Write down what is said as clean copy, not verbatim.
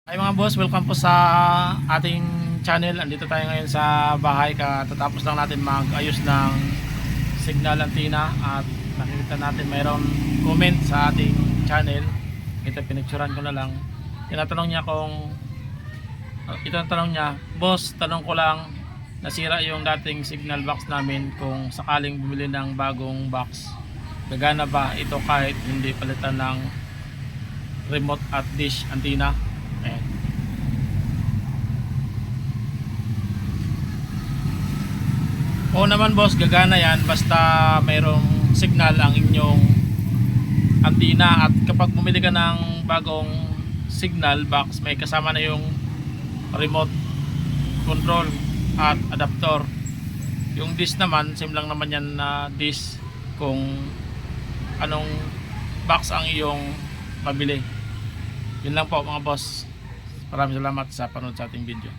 Ay mga boss, welcome po sa ating channel. Andito tayo ngayon sa bahay. Katatapos lang natin mag-ayos ng signal antenna at nakikita natin mayroon comment sa ating channel. Ito pinicturean ko na lang. Tinatanong niya, boss, tanong ko lang, nasira yung dating signal box namin, kung sakaling bumili ng bagong box, gagana ba ito kahit hindi palitan ng remote at dish antenna? Ayan. Oo naman boss, gagana yan basta mayroong signal ang inyong antenna. At kapag bumili ka ng bagong signal box, may kasama na yung remote control at adapter. Yung dish naman, same lang naman yan na dish kung anong box ang iyong mabili. Yun lang po mga boss. Maraming salamat sa panood sa ating video.